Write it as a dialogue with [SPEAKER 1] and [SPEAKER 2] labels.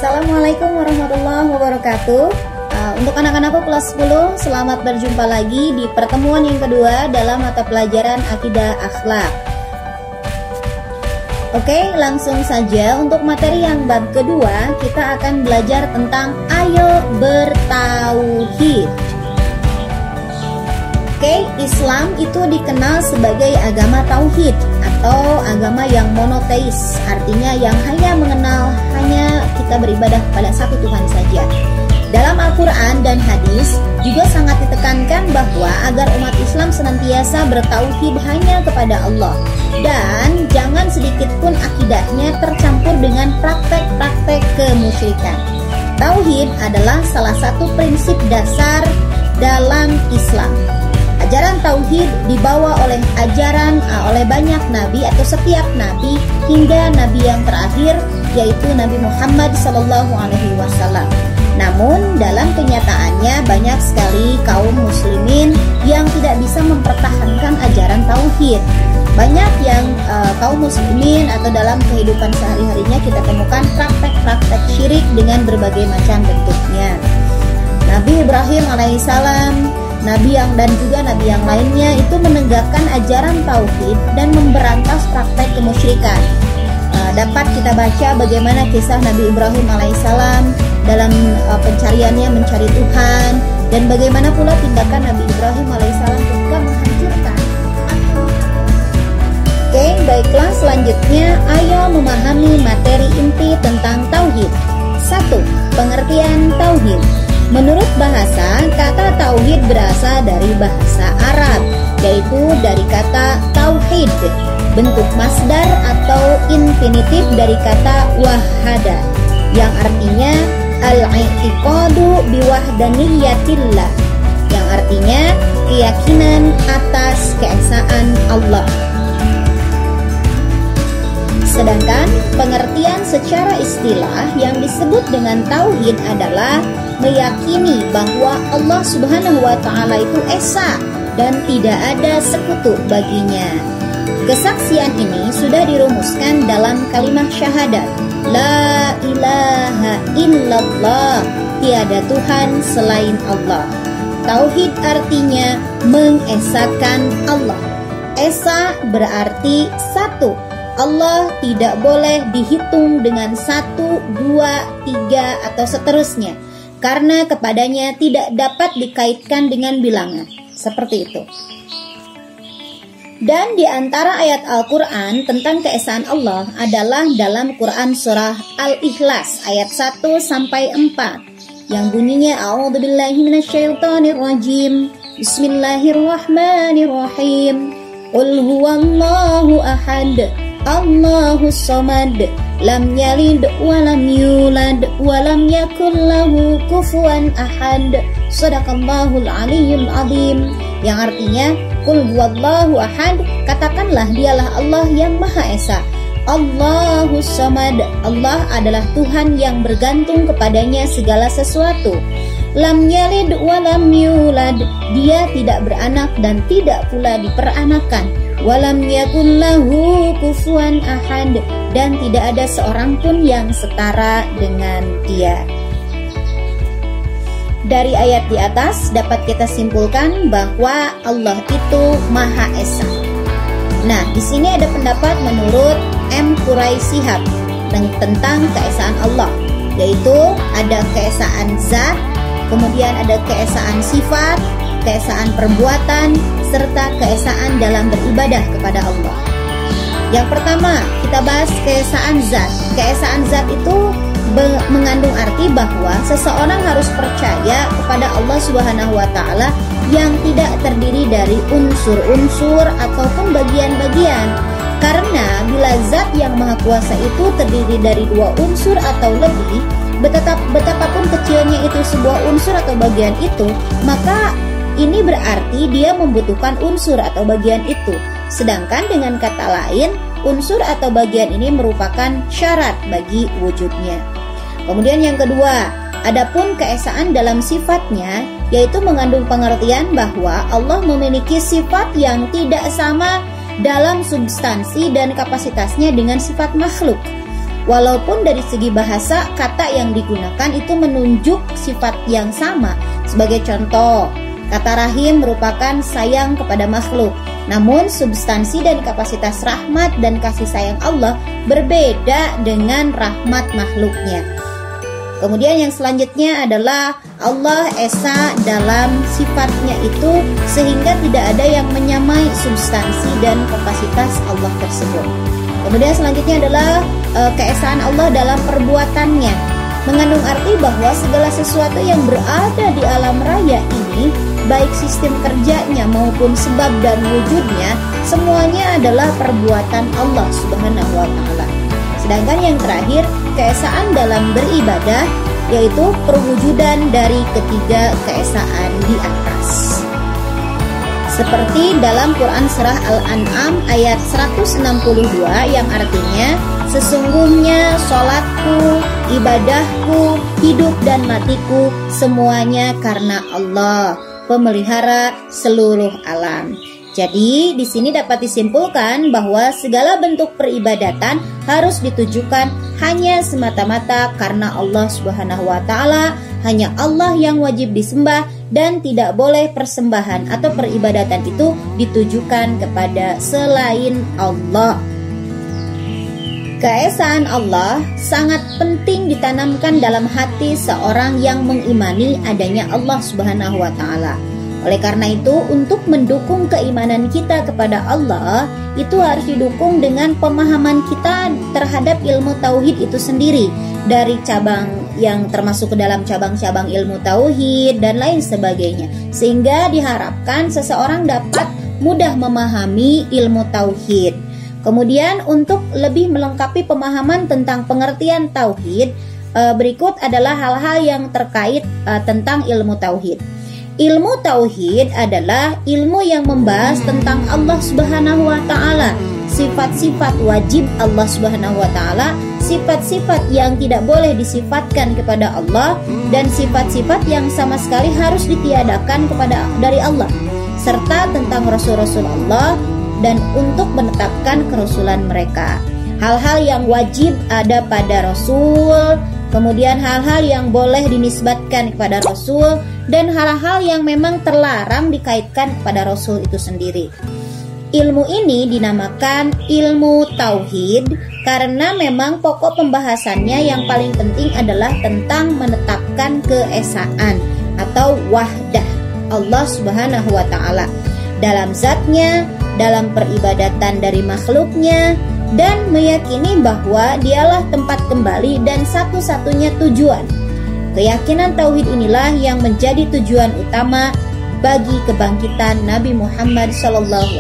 [SPEAKER 1] Assalamualaikum warahmatullahi wabarakatuh. Untuk anak-anakku kelas 10, selamat berjumpa lagi di pertemuan yang kedua dalam mata pelajaran Akidah Akhlak. Oke, langsung saja untuk materi yang bab kedua, kita akan belajar tentang ayo bertauhid. Oke, Islam itu dikenal sebagai agama tauhid atau agama yang monoteis, artinya yang hanya mengenal kita beribadah kepada satu Tuhan saja. Dalam Al-Quran dan hadis juga sangat ditekankan bahwa agar umat Islam senantiasa bertauhid hanya kepada Allah dan jangan sedikit pun akidahnya tercampur dengan praktek-praktek kemusyrikan. Tauhid adalah salah satu prinsip dasar dalam Islam. Ajaran tauhid dibawa oleh banyak nabi atau setiap nabi hingga nabi yang terakhir yaitu Nabi Muhammad SAW. Namun dalam kenyataannya banyak sekali kaum muslimin yang tidak bisa mempertahankan ajaran tauhid. Banyak yang kaum muslimin atau dalam kehidupan sehari-harinya kita temukan praktek-praktek syirik dengan berbagai macam bentuknya. Nabi Ibrahim alaihissalam, nabi yang lainnya itu menegakkan ajaran tauhid dan memberantas praktek kemusyrikan. Dapat kita baca bagaimana kisah Nabi Ibrahim alaihissalam dalam pencariannya mencari Tuhan dan bagaimana pula tindakan Nabi Ibrahim alaihissalam ketika menghancurkan. Oke, baiklah, selanjutnya ayo memahami materi inti tentang tauhid. 1. Pengertian tauhid. Menurut bahasa, kata tauhid berasal dari bahasa Arab, yaitu dari kata tauhid, bentuk masdar atau infinitif dari kata wahada, yang artinya al-i'tiqadu biwahdaniyatillah, yang artinya keyakinan atas keesaan Allah. Sedangkan pengertian secara istilah yang disebut dengan tauhid adalah meyakini bahwa Allah Subhanahu wa Ta'ala itu esa dan tidak ada sekutu baginya. Kesaksian ini sudah dirumuskan dalam kalimat syahadat, la ilaha illallah, tiada Tuhan selain Allah. Tauhid artinya mengesakan Allah. Esa berarti satu. Allah tidak boleh dihitung dengan 1, 2, 3 atau seterusnya, karena kepadanya tidak dapat dikaitkan dengan bilangan. Seperti itu. Dan di antara ayat Al-Quran tentang keesaan Allah adalah dalam Quran surah Al-Ikhlas ayat 1-4 yang bunyinya A'udzubillahi minasyaitonirrajim. Bismillahirrahmanirrahim. Qul huwallahu ahad, Allahus samad, lam yalid walam yulad walam yakul lahu kufuwan ahad. Shadaqallahul aliyyul azim. Yang artinya Qul huwallahu ahad, katakanlah dialah Allah yang Maha Esa. Allahus samad, Allah adalah Tuhan yang bergantung kepadanya segala sesuatu. Lam yalid walam yulad, dia tidak beranak dan tidak pula diperanakan. Walam yakul lahu kufuwan ahad, dan tidak ada seorang pun yang setara dengan dia. Dari ayat di atas dapat kita simpulkan bahwa Allah itu Maha Esa. Nah, di sini ada pendapat menurut M. Quraisihab tentang keesaan Allah, yaitu ada keesaan zat, kemudian ada keesaan sifat, keesaan perbuatan, serta keesaan dalam beribadah kepada Allah. Yang pertama, kita bahas keesaan zat. Keesaan zat itu mengandung arti bahwa seseorang harus percaya kepada Allah Subhanahu wa Ta'ala yang tidak terdiri dari unsur-unsur ataupun bagian-bagian. Karena bila zat yang maha kuasa itu terdiri dari 2 unsur atau lebih, betapapun kecilnya itu sebuah unsur atau bagian itu, maka ini berarti dia membutuhkan unsur atau bagian itu. Sedangkan dengan kata lain, unsur atau bagian ini merupakan syarat bagi wujudnya. Kemudian yang kedua, adapun keesaan dalam sifatnya, yaitu mengandung pengertian bahwa Allah memiliki sifat yang tidak sama dalam substansi dan kapasitasnya dengan sifat makhluk. Walaupun dari segi bahasa kata yang digunakan itu menunjuk sifat yang sama. Sebagai contoh, kata rahim merupakan sayang kepada makhluk. Namun substansi dan kapasitas rahmat dan kasih sayang Allah berbeda dengan rahmat makhluknya. Kemudian yang selanjutnya adalah Allah Esa dalam sifatnya itu sehingga tidak ada yang menyamai substansi dan kapasitas Allah tersebut. Kemudian selanjutnya adalah keesaan Allah dalam perbuatannya, mengandung arti bahwa segala sesuatu yang berada di alam raya ini, baik sistem kerjanya maupun sebab dan wujudnya, semuanya adalah perbuatan Allah Subhanahu wa Ta'ala. Sedangkan yang terakhir, keesaan dalam beribadah, yaitu perwujudan dari ketiga keesaan di atas. Seperti dalam Quran Surah Al-An'am ayat 162 yang artinya, sesungguhnya sholatku, ibadahku, hidup dan matiku semuanya karena Allah, pemelihara seluruh alam. Jadi di sini dapat disimpulkan bahwa segala bentuk peribadatan harus ditujukan hanya semata-mata karena Allah Subhanahu wa Ta'ala, hanya Allah yang wajib disembah dan tidak boleh persembahan atau peribadatan itu ditujukan kepada selain Allah. Keesaan Allah sangat penting ditanamkan dalam hati seorang yang mengimani adanya Allah Subhanahu wa Ta'ala. Oleh karena itu, untuk mendukung keimanan kita kepada Allah, itu harus didukung dengan pemahaman kita terhadap ilmu tauhid itu sendiri, dari cabang yang termasuk ke dalam cabang-cabang ilmu tauhid dan lain sebagainya, sehingga diharapkan seseorang dapat mudah memahami ilmu tauhid. Kemudian untuk lebih melengkapi pemahaman tentang pengertian tauhid, berikut adalah hal-hal yang terkait tentang ilmu tauhid. Ilmu tauhid adalah ilmu yang membahas tentang Allah Subhanahu wa Ta'ala, sifat-sifat wajib Allah Subhanahu wa Ta'ala, sifat-sifat yang tidak boleh disifatkan kepada Allah, dan sifat-sifat yang sama sekali harus ditiadakan dari Allah, serta tentang Rasul-Rasul Allah dan untuk menetapkan kerasulan mereka. Hal-hal yang wajib ada pada Rasul, kemudian hal-hal yang boleh dinisbatkan kepada Rasul, dan hal-hal yang memang terlarang dikaitkan kepada Rasul itu sendiri. Ilmu ini dinamakan ilmu tauhid karena memang pokok pembahasannya yang paling penting adalah tentang menetapkan keesaan atau wahdah Allah Subhanahu wa Ta'ala dalam zatnya, dalam peribadatan dari makhluknya, dan meyakini bahwa dialah tempat kembali dan satu-satunya tujuan. Keyakinan tauhid inilah yang menjadi tujuan utama bagi kebangkitan Nabi Muhammad SAW.